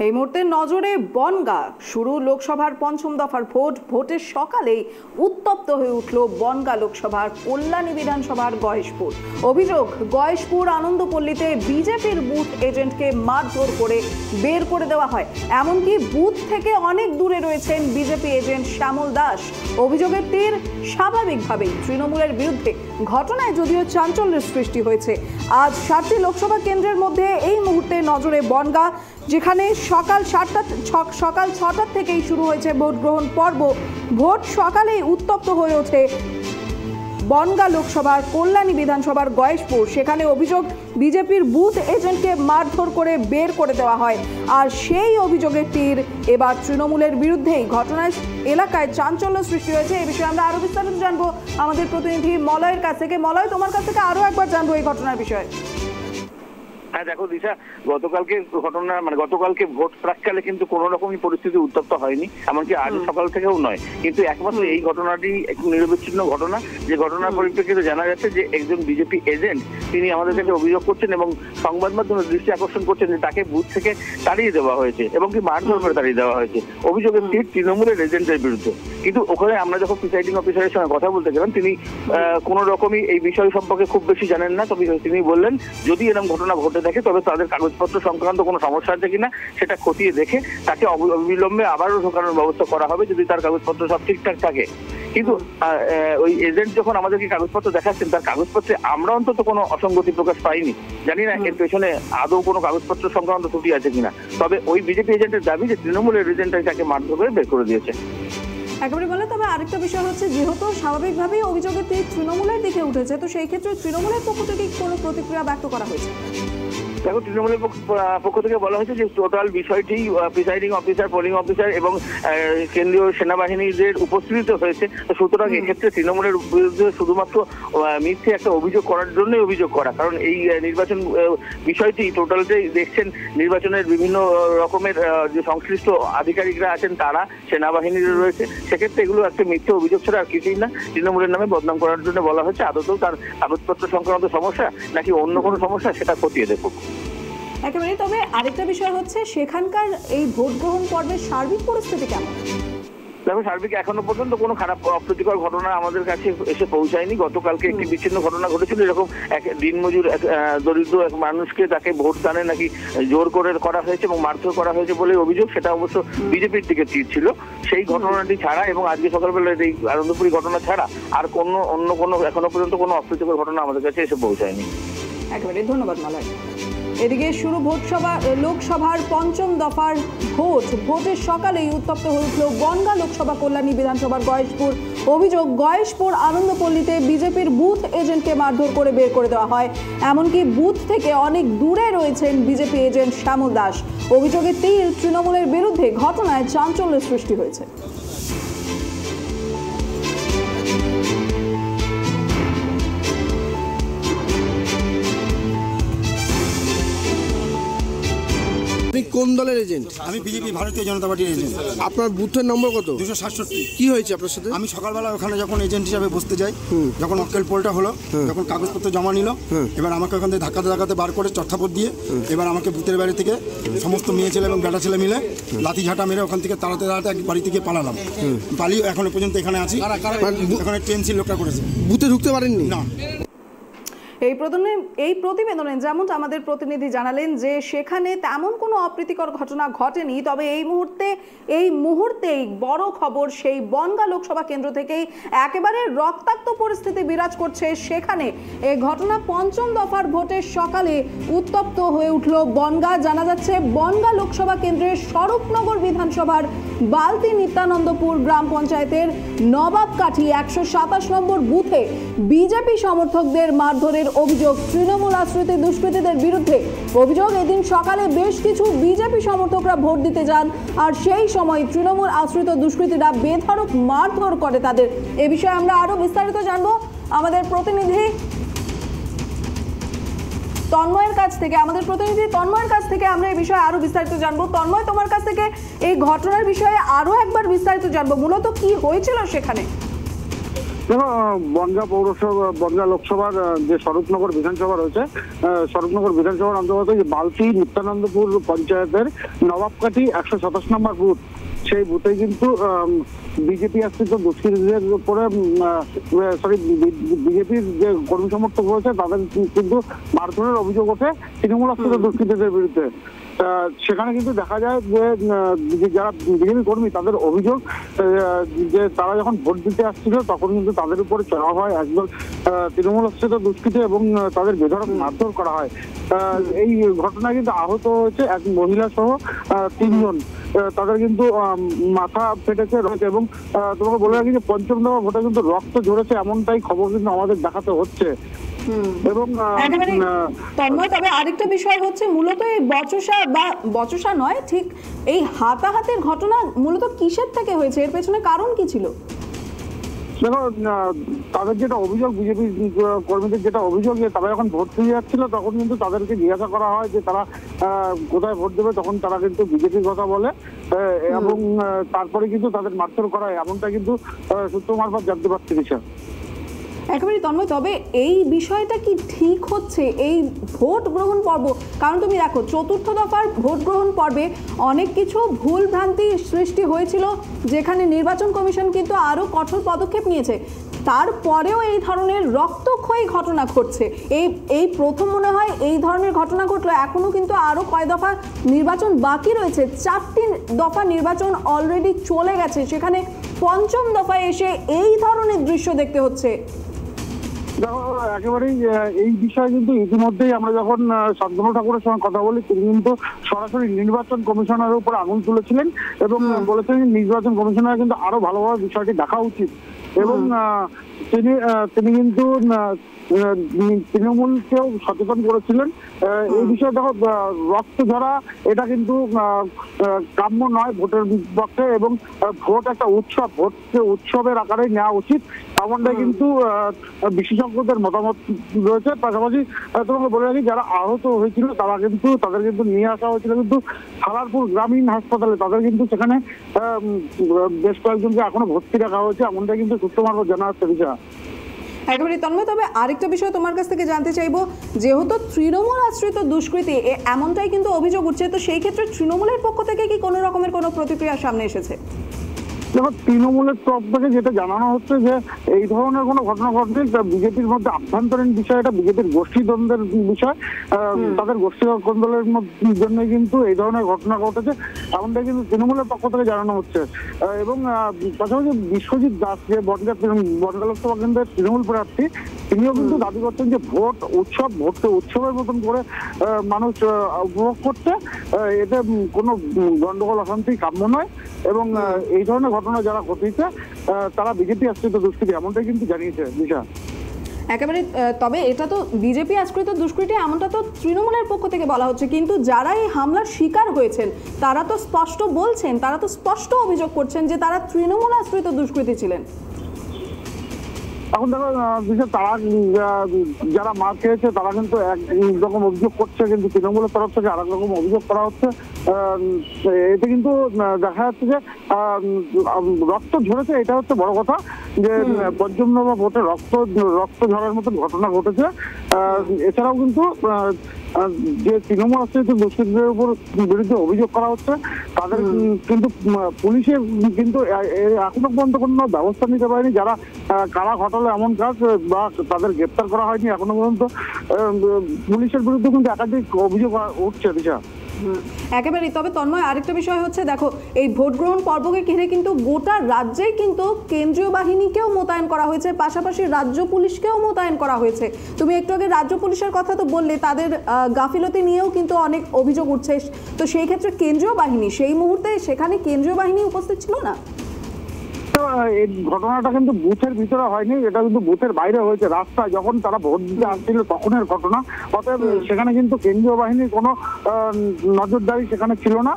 এই মুহূর্তে নজরে বনগাঁ। শুরু লোকসভার পঞ্চম দফার ভোটের সকালেই উত্তপ্ত হয়ে উঠল বনগাঁ লোকসভার কল্যাণী বিধানসভার গয়েশপুর। অভিযোগ, গয়েশপুর আনন্দপল্লীতে বিজেপির বুথ এজেন্টকে মারধর করে বের করে দেওয়া হয়। এমনকি বুথ থেকে অনেক দূরে রয়েছেন বিজেপি এজেন্ট শ্যামল দাস। অভিযোগের তীর স্বাভাবিকভাবেই তৃণমূলের বিরুদ্ধে। ঘটনায় যদিও চাঞ্চল্যের সৃষ্টি হয়েছে। আজ 7টি লোকসভা কেন্দ্রের মধ্যে এই মুহূর্তে নজরে বনগাঁ, যেখানে সকাল 6টা থেকেই শুরু হয়েছে ভোট গ্রহণ পর্ব। ভোট সকালেই উত্তপ্ত হয়ে ওঠে বনগাঁ লোকসভার কল্যাণী বিধানসভার গয়েশপুর। সেখানে অভিযোগ, বিজেপির বুথ এজেন্টকে মারধর করে বের করে দেওয়া হয়। আর সেই অভিযোগের তীর এবার তৃণমূলের বিরুদ্ধেই। ঘটনায় এলাকায় চাঞ্চল্য সৃষ্টি হয়েছে। এই বিষয়ে আমরা আরো বিস্তারিত জানবো আমাদের প্রতিনিধি মলয়ের কাছ থেকে। মলয়, তোমার কাছ থেকে আরো একবার জানবো এই ঘটনার বিষয়ে। হ্যাঁ দেখো দিশা, গতকালকে ভোট প্রাককালে কিন্তু কোন রকমই পরিস্থিতি উত্তপ্ত হয়নি, এমনকি আজ সকাল থেকেও নয়। কিন্তু একমাত্র এই ঘটনাটি একটু নিরবিচ্ছিন্ন ঘটনা, যে ঘটনার পরিপ্রেক্ষিতে জানা যাচ্ছে যে একজন বিজেপি এজেন্ট তিনি আমাদের কাছে অভিযোগ করছেন এবং সংবাদ মাধ্যমের দৃষ্টি আকর্ষণ করছেন যে তাকে বুথ থেকে তাড়িয়ে দেওয়া হয়েছে এবং কি মারধর করে তাড়িয়ে দেওয়া হয়েছে। অভিযোগের তীর তৃণমূলের এজেন্টের বিরুদ্ধে। কিন্তু ওখানে আমরা যখন প্রিসাইডিং অফিসারের সঙ্গে কথা বলতে গেলাম, তিনি কোন রকমই এই বিষয় সম্পর্কে খুব বেশি জানেন না। তবে তিনি বললেন যদি এরকম ঘটনা ঘটে থাকে তবে তাদের কাগজপত্র সংক্রান্ত কোনো সমস্যা আছে কিনা সেটা খতিয়ে দেখে তাকে অবিলম্বে আবারও ঢোকানোর ব্যবস্থা করা হবে যদি তার কাগজপত্র সব ঠিকঠাক থাকে। কিন্তু ওই এজেন্ট যখন আমাদেরকে কাগজপত্র দেখাচ্ছেন, তার কাগজপত্রে আমরা অন্তত কোনো অসঙ্গতি প্রকাশ পাইনি। জানি না এর পেছনে আদৌ কোনো কাগজপত্র সংক্রান্ত ত্রুটি আছে কিনা। তবে ওই বিজেপি এজেন্টের দাবি যে তৃণমূলের এজেন্টটাই তাকে মারধর করে বের করে দিয়েছে। একেবারে বলে। তবে আরেকটা বিষয় হচ্ছে, যেহেতু স্বাভাবিকভাবেই অভিযোগের তীর তৃণমূলের দিকে উঠেছে, তো সেই ক্ষেত্রে তৃণমূলের পক্ষ থেকে কোনো প্রতিক্রিয়া ব্যক্ত করা হয়েছে? দেখো, তৃণমূলের পক্ষ থেকে বলা হয়েছে যে টোটাল বিষয়টি প্রিসাইডিং অফিসার, পোলিং অফিসার এবং কেন্দ্রীয় সেনাবাহিনীদের উপস্থিতিতে হয়েছে। সুতরাং এক্ষেত্রে তৃণমূলের বিরুদ্ধে শুধুমাত্র মিথ্যে একটা অভিযোগ করার জন্যই অভিযোগ করা। কারণ এই নির্বাচন বিষয়টি টোটালটাই দেখছেন নির্বাচনের বিভিন্ন রকমের যে সংশ্লিষ্ট আধিকারিকরা আছেন তারা, সেনাবাহিনীর রয়েছে। সেক্ষেত্রে এগুলো একটা মিথ্যে অভিযোগ ছাড়া আর কিছুই না। তৃণমূলের নামে বদনাম করার জন্য বলা হয়েছে। আদতেও তার কাগজপত্র সংক্রান্ত সমস্যা নাকি অন্য কোনো সমস্যা সেটা খতিয়ে দেখুক। একেবারে। তবে আরেকটা বিষয় হচ্ছে, সেখানকার এই ভোট গ্রহণ পর্বের সার্বিক পরিস্থিতি কেমন? দেখো, সার্বিক এখনো পর্যন্ত কোনো খারাপ অপ্রীতিকর ঘটনা আমাদের কাছে এসে পৌঁছায়নি। গতকালকে একটি বিচ্ছিন্ন ঘটনা ঘটেছিল, এরকম এক দিনমজুর দরিদ্র এক মানুষকে তাকে ভোট দানে নাকি জোর করে করা হয়েছে এবং মারধর করা হয়েছে বলে অভিযোগ। সেটা অবশ্য বিজেপির দিকে তীর ছিল। সেই ঘটনাটি ছাড়া এবং আজকে সকালবেলা এই আনন্দপুরী ঘটনা ছাড়া আর অন্য কোনো এখনো পর্যন্ত কোনো অপ্রীতিকর ঘটনা আমাদের কাছে এসে পৌঁছায়নি। একেবারে ধন্যবাদ মলয়। এদিকে শুরু লোকসভার পঞ্চম দফার ভোটের সকালেই উত্তপ্ত হয়ে উঠল বনগাঁ লোকসভা কল্যাণী বিধানসভার গয়েশপুর। অভিযোগ, গয়েশপুর আনন্দপল্লীতে বিজেপির বুথ এজেন্টকে মারধর করে বের করে দেওয়া হয়। এমনকি বুথ থেকে অনেক দূরে রয়েছেন বিজেপি এজেন্ট শ্যামল দাস। অভিযোগের তীর তৃণমূলের বিরুদ্ধে। ঘটনায় চাঞ্চল্যের সৃষ্টি হয়েছে। কোন দলের এজেন্ট? আমি বিজেপি, ভারতীয় জনতা পার্টির এজেন্ট। আপনার বুথের নম্বর কত? 267। কি হয়েছে আপনার সাথে? আমি সকালবেলা ওখানে যখন এজেন্ট হিসাবে বসতে যাই, যখন মক্কেল পোলটা হলো, যখন কাগজপত্র জমা নিল, এবার আমাকে ওখান থেকে ধাক্কাতে বার করে চট্টাপট দিয়ে এবার আমাকে বুথের বাড়ি থেকে সমস্ত মেয়ে ছেলে এবং বেটা ছেলে মিলে লাঠি ঝাঁটা মেরে ওখান থেকে তাড়াতে এক বাড়ি থেকে পালালাম। পালিয়ে এখনো পর্যন্ত এখানে আছি। এখানে টেনসি লোকটা করেছে। বুথে ঢুকতে পারেননি? না। এই প্রতিবেদনে যেমনটা আমাদের প্রতিনিধি জানালেন যে সেখানে তেমন কোনো অপ্রীতিকর ঘটনা ঘটেনি। তবে এই মুহূর্তেই বড় খবর, সেই বনগাঁ লোকসভা কেন্দ্র থেকেই একেবারে রক্তাক্ত পরিস্থিতি বিরাজ করছে সেখানে। এই ঘটনা পঞ্চম দফার ভোটের সকালে উত্তপ্ত হয়ে উঠল বনগাঁ। জানা যাচ্ছে বনগাঁ লোকসভা কেন্দ্রের স্বরূপনগর বিধানসভার বালতি নিত্যানন্দপুর গ্রাম পঞ্চায়েতের নবাবকাঠি 127 নম্বর বুথে বিজেপি সমর্থকদের মারধরের অভিযোগ তৃণমূল আশ্রিত দুষ্কৃতীদের বিরুদ্ধে। অভিযোগ, এদিন সকালে বেশ কিছু বিজেপি সমর্থকরা ভোট দিতে যান, আর সেই সময় তৃণমূল আশ্রিত দুষ্কৃতীরা বেধড়ক মারধর করে তাদের। এ বিষয়ে আমরা আরো বিস্তারিত জানবো আমাদের প্রতিনিধি তন্ময়ের কাছ থেকে। আমরা এই বিষয়ে আরো বিস্তারিত জানবো। তন্ময়, তোমার কাছ থেকে এই ঘটনার বিষয়ে আরো একবার বিস্তারিত জানবো। মূলত কি হয়েছিল সেখানে? দেখো, বনগাঁ পৌরসভা, বনগাঁ লোকসভার যে স্বরূপনগর বিধানসভা রয়েছে, স্বরূপনগর বিধানসভার অন্তর্গত যে বালতি নিত্যানন্দপুর পঞ্চায়েতের নবাবকাঠি 127 নম্বর বুথ, সেই বুথে কিন্তু বিজেপি আশ্রিত দুষ্কৃতীদের উপরে বিজেপির যে কর্মী সমর্থক রয়েছে তাদের কিন্তু মারধরের অভিযোগ ওঠে তৃণমূল আশ্রিত দুষ্কৃতীদের বিরুদ্ধে। সেখানে কিন্তু দেখা যায় যে যারা বিজেপি কর্মী তাদের অভিযোগ যে তারা যখন ভোট দিতে আসছিল তখন কিন্তু তাদের উপরে চড়াও হয় একদল তৃণমূল আশ্রিত দুষ্কৃতী এবং তাদের বেধড়ক মারধর করা হয়। এই ঘটনায় কিন্তু আহত হয়েছে এক মহিলা সহ 3 জন। তাদের কিন্তু মাথা ফেটেছে রয়েছে এবং তোমাকে বলে রাখি যে পঞ্চম দফা ভোটে কিন্তু রক্ত ঝরেছে এমনটাই খবর কিন্তু আমাদের দেখাতে হচ্ছে। এবং তন্ময়, তবে আরেকটা বিষয় হচ্ছে মূলত এই বচসা নয়, ঠিক এই হাতাহাতির ঘটনা মূলত কিসের থেকে হয়েছে, এর পেছনে কারণ কি ছিল? দেখো, তাদের যেটা অভিযোগ, বিজেপি কর্মীদের যেটা অভিযোগ যে তারা যখন ভোট দিয়ে যাচ্ছিল তখন কিন্তু তাদেরকে জিজ্ঞাসা করা হয় যে তারা কোথায় ভোট দেবে, তখন তারা কিন্তু বিজেপির কথা বলে এবং তারপরে কিন্তু তাদের মারধর করা হয়, এমনটা কিন্তু সূত্র মারফত জানতে পারছি। একেবারে তন্ময়, তবে এই বিষয়টা কি ঠিক হচ্ছে এই ভোট গ্রহণ পর্ব? কারণ তুমি দেখো, চতুর্থ দফার ভোট গ্রহণ পর্বে অনেক কিছু ভুল ভ্রান্তি সৃষ্টি হয়েছিল, যেখানে নির্বাচন কমিশন কিন্তু আরও কঠোর পদক্ষেপ নিয়েছে। তারপরেও এই ধরনের রক্তক্ষয়ী ঘটনা ঘটছে। এই প্রথম মনে হয় এই ধরনের ঘটনা ঘটলো। এখনও কিন্তু আরও কয় দফা নির্বাচন বাকি রয়েছে, 4টি দফা নির্বাচন অলরেডি চলে গেছে, সেখানে পঞ্চম দফায় এসে এই ধরনের দৃশ্য দেখতে হচ্ছে। দেখো, একেবারেই এই বিষয়ে কিন্তু ইতিমধ্যেই আমরা যখন শান্তনু ঠাকুরের সঙ্গে কথা বলি, তিনি কিন্তু সরাসরি নির্বাচন কমিশনারের উপর আঙুল তুলেছিলেন এবং বলেছেন নির্বাচন কমিশনার কিন্তু আরো ভালোভাবে বিষয়টি দেখা উচিত এবং তিনি কিন্তু তৃণমূলকেও সচেতন করেছিলেন এই বিষয়ে। দেখো, রক্ত ঝরা এটা কিন্তু কাম্য নয় ভোটের পক্ষে এবং ভোট একটা উৎসব, ভোটকে উৎসবের আকারে নেওয়া উচিত, এমনটাই কিন্তু বিশেষজ্ঞদের মতামত রয়েছে। পাশাপাশি তোমাকে বলে রাখি, যারা আহত হয়েছিল তাদের কিন্তু নিয়ে আসা হয়েছিল কিন্তু সালারপুর গ্রামীণ হাসপাতালে। তাদের কিন্তু সেখানে বেশ কয়েকজনকে এখনো ভর্তি রাখা হয়েছে, এমনটাই কিন্তু সূত্র মারফত জানা যাচ্ছে। একেবারে তন্ময়, তবে আরেকটা বিষয় তোমার কাছ থেকে জানতে চাইবো, যেহেতু তৃণমূল আশ্রিত দুষ্কৃতী এমনটাই কিন্তু অভিযোগ উঠছে, তো সেই ক্ষেত্রে তৃণমূলের পক্ষ থেকে কি কোনো রকমের কোনো প্রতিক্রিয়া সামনে এসেছে? দেখো, তৃণমূলের তরফ থেকে যেটা জানানো হচ্ছে যে এই ধরনের কোনো ঘটনা ঘটলে বিজেপির মধ্যে আভ্যন্তরীণ বিষয়, এটা বিজেপির গোষ্ঠীদ্বন্দ্বের বিষয়, তাদের গোষ্ঠী কোন্দলের জন্য কিন্তু এই ধরনের ঘটনা ঘটেছে, এমনটাই কিন্তু তৃণমূলের পক্ষ থেকে জানানো হচ্ছে। এবং পাশাপাশি বিশ্বজিৎ দাস, যে বনগাঁ লোকসভা কেন্দ্রের তৃণমূল প্রার্থী, তিনিও কিন্তু দাবি করছেন যে ভোটকে উৎসবের মতন করে মানুষ উপভোগ করছে, এতে কোনো গন্ডগোল অশান্তি কাম্য নয় এবং এই ধরনের ঘটনা যারা ঘটিয়েছে তারা বিজেপি আশ্রিত দুষ্কৃতী, এমনটাই কিন্তু জানিয়েছে দিশা। একেবারে, তবে এটা তো বিজেপি আশ্রিত দুষ্কৃতী এমনটা তো তৃণমূলের পক্ষ থেকে বলা হচ্ছে, কিন্তু যারা এই হামলার শিকার হয়েছেন তারা তো স্পষ্ট বলছেন, তারা তো স্পষ্ট অভিযোগ করছেন যে তারা তৃণমূল আশ্রিত দুষ্কৃতী ছিলেন। এখন দেখো, তারা যারা মার খেয়েছে তারা কিন্তু একরকম অভিযোগ করছে, কিন্তু তৃণমূলের তরফ থেকে আরেক রকম অভিযোগ করা হচ্ছে। এতে কিন্তু দেখা যাচ্ছে যে রক্ত ঝরেছে, এটা হচ্ছে বড় কথা, যে পঞ্চম দফা ভোটে রক্ত ঝরার মতন ঘটনা ঘটেছে। এছাড়াও কিন্তু যে তৃণমূল আশ্রিত দুষ্কৃতীদের উপর বিরুদ্ধে অভিযোগ করা হচ্ছে, তাদের কিন্তু পুলিশের কিন্তু এখনো পর্যন্ত কোনো ব্যবস্থা নিতে পারেনি, যারা কারা ঘটালো এমন কাজ বা তাদের গ্রেপ্তার করা হয়নি এখনো পর্যন্ত। পুলিশের বিরুদ্ধে কিন্তু একাধিক অভিযোগ উঠছে দিশা। একেবারেই, তবে তন্ময় আরেকটা বিষয় হচ্ছে, দেখো এই ভোট গ্রহণ পর্বকে ঘিরে কিন্তু গোটা রাজ্যেই কিন্তু কেন্দ্রীয় বাহিনীকেও মোতায়েন করা হয়েছে, পাশাপাশি রাজ্য পুলিশকেও মোতায়েন করা হয়েছে। তুমি একটু আগে রাজ্য পুলিশের কথা তো বললে, তাদের গাফিলতি নিয়েও কিন্তু অনেক অভিযোগ উঠছে, তো সেই ক্ষেত্রে কেন্দ্রীয় বাহিনী সেই মুহূর্তে সেখানে কেন্দ্রীয় বাহিনী উপস্থিত ছিল না। এই ঘটনাটা কিন্তু বুথের ভিতরে হয়নি, এটা কিন্তু বুথের বাইরে হয়েছে, রাস্তায় যখন তারা ভোট দিতে আসছিল তখনের ঘটনা। অতএব সেখানে কিন্তু কেন্দ্রীয় বাহিনীর কোনো নজরদারি সেখানে ছিল না,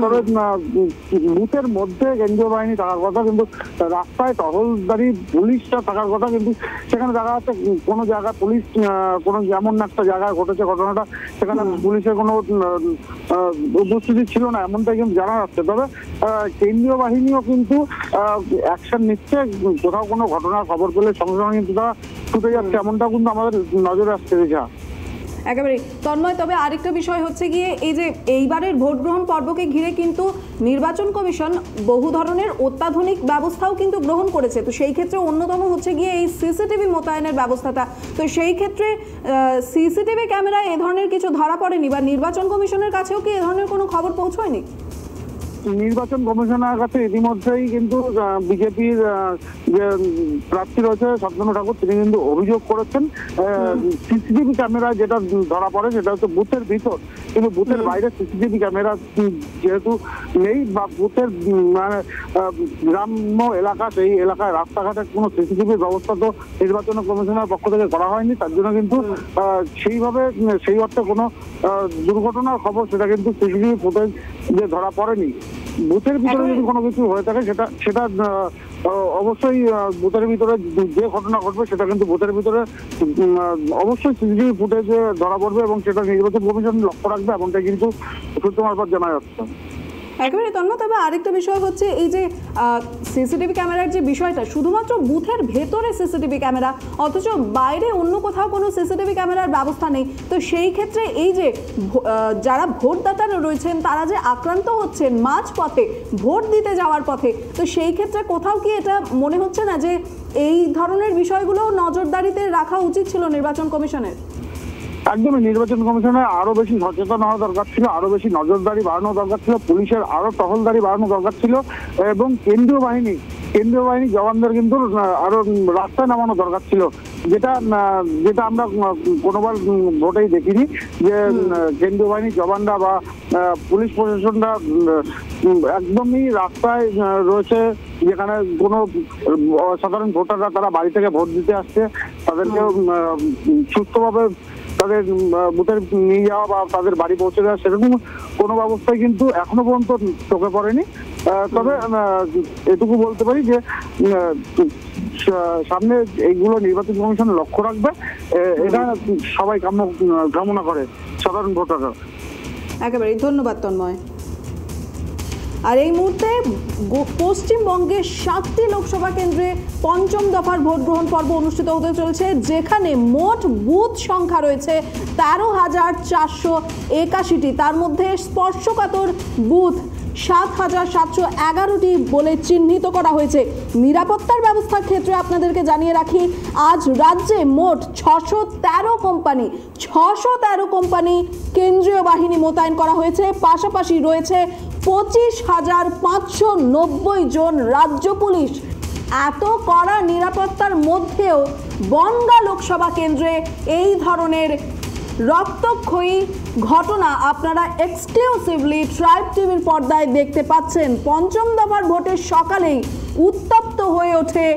তবে বুথের মধ্যে কেন্দ্রীয় বাহিনী থাকার কথা, কিন্তু রাস্তায় টহলদারি পুলিশটা থাকার কথা, কিন্তু সেখানে দেখা যাচ্ছে কোনো জায়গায় পুলিশ কোনো এমন একটা জায়গায় ঘটেছে ঘটনাটা, সেখানে পুলিশের কোনো উপস্থিতি ছিল না, এমনটাই কিন্তু জানা যাচ্ছে। তবে কেন্দ্রীয় বাহিনীও কিন্তু অ্যাকশন নিচ্ছে, কোথাও কোনো ঘটনার খবর পেলে সঙ্গে সঙ্গে কিন্তু তারা ছুটে যাচ্ছে, এমনটা কিন্তু আমাদের নজরে আসছে। যা একেবারে তন্ময়, তবে আরেকটা বিষয় হচ্ছে গিয়ে এই যে এইবারের ভোট গ্রহণ পর্বকে ঘিরে কিন্তু নির্বাচন কমিশন বহু ধরনের অত্যাধুনিক ব্যবস্থাও কিন্তু গ্রহণ করেছে। তো সেই ক্ষেত্রে অন্যতম হচ্ছে গিয়ে এই সিসিটিভি মোতায়েনের ব্যবস্থাটা। তো সেই ক্ষেত্রে সিসিটিভি ক্যামেরায় এ ধরনের কিছু ধরা পড়েনি বা নির্বাচন কমিশনের কাছেও কি এ ধরনের কোনো খবর পৌঁছয়নি? নির্বাচন কমিশনের কাছে ইতিমধ্যেই কিন্তু বিজেপির যে প্রার্থী রয়েছে শান্তনু ঠাকুর, তিনি কিন্তু অভিযোগ করেছেন সিসিটিভি ক্যামেরা যেটা ধরা পড়ে সেটা হচ্ছে বুথের ভিতর, কিন্তু বুথের বাইরে সিসিটিভি ক্যামেরা যেহেতু নেই বা বুথের মানে গ্রাম্য এলাকা, সেই এলাকায় রাস্তাঘাটের কোনো সিসিটিভির ব্যবস্থা তো নির্বাচন কমিশনের পক্ষ থেকে করা হয়নি। তার জন্য কিন্তু সেইভাবে সেই অর্থে কোনো দুর্ঘটনার খবর সেটা কিন্তু সিসিটিভি ফুটেজ যে ধরা পড়েনি। বুথের ভিতরে যদি কোনো কিছু হয়ে থাকে সেটা অবশ্যই বুথের ভিতরে যে ঘটনা ঘটবে সেটা কিন্তু বুথের ভিতরে অবশ্যই সিসিটিভি ফুটেজে ধরা পড়বে এবং সেটা নির্বাচন কমিশন লক্ষ্য রাখবে, এমনটা কিন্তু সূত্র মারফত জানা যাচ্ছে। একেবারে তন্ময়, তবে আরেকটা বিষয় হচ্ছে এই যে সিসিটিভি ক্যামেরার যে বিষয়টা, শুধুমাত্র বুথের ভেতরে সিসিটিভি ক্যামেরা, অথচ বাইরে অন্য কোথাও কোনো সিসিটিভি ক্যামেরার ব্যবস্থা নেই। তো সেই ক্ষেত্রে এই যে যারা ভোটদাতারা রয়েছেন তারা যে আক্রান্ত হচ্ছেন মাঝপথে ভোট দিতে যাওয়ার পথে, তো সেই ক্ষেত্রে কোথাও কি এটা মনে হচ্ছে না যে এই ধরনের বিষয়গুলো নজরদারিতে রাখা উচিত ছিল নির্বাচন কমিশনের? একদমই নির্বাচন কমিশনের আরো বেশি সচেতন হওয়া দরকার ছিল, আরো বেশি নজরদারি বাড়ানো দরকার ছিল, পুলিশের আরো টহলদারি বাড়ানো দরকার ছিল এবং কেন্দ্রীয় বাহিনী জওয়ানদের কিন্তু আরো রাস্তায় নামানো দরকার ছিল, যেটা আমরা কোনোবার ভোটেই দেখিনি যে কেন্দ্রীয় বাহিনী জওয়ানরা বা পুলিশ প্রশাসনরা একদমই রাস্তায় রয়েছে, যেখানে কোনো সাধারণ ভোটাররা তারা বাড়ি থেকে ভোট দিতে আসছে তাদেরকে সুস্থভাবে তাদের বুথে নিয়ে যাওয়া বা তাদের বাড়ি পৌঁছে দেওয়া সেরকম কোনো ব্যবস্থাই কিন্তু এখনো পর্যন্ত চোখে পড়েনি। তবে এটুকু বলতে পারি যে সামনে এইগুলো নির্বাচন কমিশন লক্ষ্য রাখবে, এটা সবাই কামনা করে সাধারণ ভোটাররা। একেবারে ধন্যবাদ তন্ময়। আর এই মুহূর্তে পশ্চিমবঙ্গের 7টি লোকসভা কেন্দ্রে পঞ্চম দফার ভোট গ্রহণ পর্ব অনুষ্ঠিত হতে চলেছে, যেখানে মোট বুথ সংখ্যা রয়েছে 13,481টি। তার মধ্যে স্পর্শকাতর বুথ 7,711টি বলে চিহ্নিত করা হয়েছে। নিরাপত্তার ব্যবস্থার ক্ষেত্রে আপনাদেরকে জানিয়ে রাখি, আজ রাজ্যে মোট 613 কোম্পানি কেন্দ্রীয় বাহিনী মোতায়েন করা হয়েছে। পাশাপাশি রয়েছে 25,590 জন রাজ্য পুলিশ। এত কড়া নিরাপত্তার মধ্যেও বনগাঁ লোকসভা কেন্দ্রে এই ধরনের রক্তক্ষয়ী ঘটনা আপনারা এক্সক্লুসিভলি ট্রাইব টিভির পর্দায় দেখতে পাচ্ছেন। পঞ্চম দফার ভোটের সকালেই উত্তপ্ত হয়ে ওঠে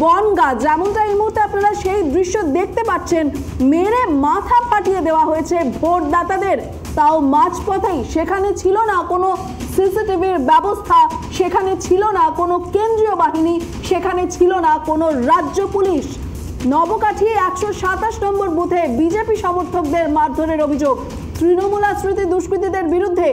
বনগাঁ, যেমনটা এই মুহূর্তে আপনারা সেই দৃশ্য দেখতে পাচ্ছেন। মেরে মাথা ফাটিয়ে দেওয়া হয়েছে ভোটদাতাদের, তাও মাঝপথেই। সেখানে ছিল না কোনো সিসিটিভির ব্যবস্থা, সেখানে ছিল না কোনো কেন্দ্রীয় বাহিনী, সেখানে ছিল না কোনো রাজ্য পুলিশ। নবকাঠি 127 নম্বর বুথে বিজেপি সমর্থকদের মারধরের অভিযোগ। তৃণমূল আশ্রিত দুষ্কৃতীদের বিরুদ্ধে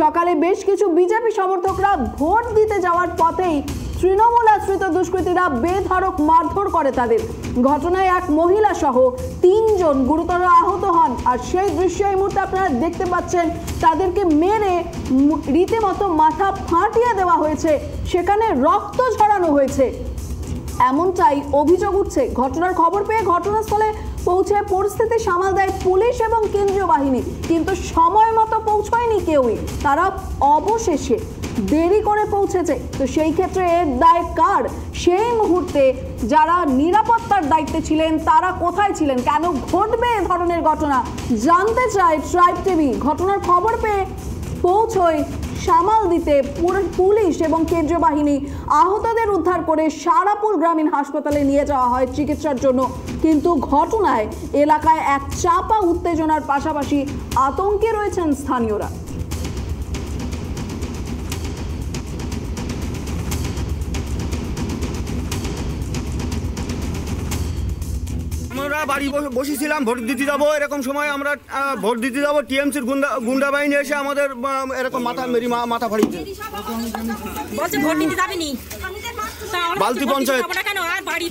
সকালে বেশ কিছু বিজেপি সমর্থকরা ভোট দিতে যাওয়ার পথেই তৃণমূল আশ্রিত দুষ্কৃতীরা বেধড়ক মারধর করে তাদের। ঘটনায় এক মহিলা সহ 3 জন গুরুতর আহত হন। আর সেই দৃশ্য এই মুহূর্তে আপনারা দেখতে পাচ্ছেন, তাদেরকে মেরে রীতিমতো মাথা ফাটিয়ে দেওয়া হয়েছে, সেখানে রক্ত ঝরানো হয়েছে, এমনটাই অভিযোগ উঠছে। ঘটনার খবর পেয়ে ঘটনাস্থলে পৌঁছে পরিস্থিতি সামাল দেয় পুলিশ এবং কেন্দ্রীয় বাহিনী, কিন্তু সময় মতো পৌঁছয়নি কেউই। তারা অবশেষে দেরি করে পৌঁছেছে। তো সেই ক্ষেত্রে এর দায় কার? সেই মুহূর্তে যারা নিরাপত্তার দায়িত্বে ছিলেন তারা কোথায় ছিলেন? কেন ঘটবে এ ধরনের ঘটনা জানতে চায় ট্রাইব টিভি। ঘটনার খবর পেয়ে পৌঁছয় সামাল দিতে পুলিশ এবং কেন্দ্রীয় বাহিনী। আহতদের উদ্ধার করে সারাপুর গ্রামীণ হাসপাতালে নিয়ে যাওয়া হয় চিকিৎসার জন্য। কিন্তু ঘটনায় এলাকায় এক চাপা উত্তেজনার পাশাপাশি আতঙ্কে রয়েছেন স্থানীয়রা। আমরা বাড়ি বসেছিলাম, ভোট দিতে যাবো, এরকম সময় আমরা ভোট দিতে যাবো, টিএমসির গুন্ডা বাহিনী এসে আমাদের এরকম মাথা ফাড়িয়েছে। বলছে ভোট দিতে যাবি নি, বালতি পঞ্চায়েত। কেন আর বাড়ি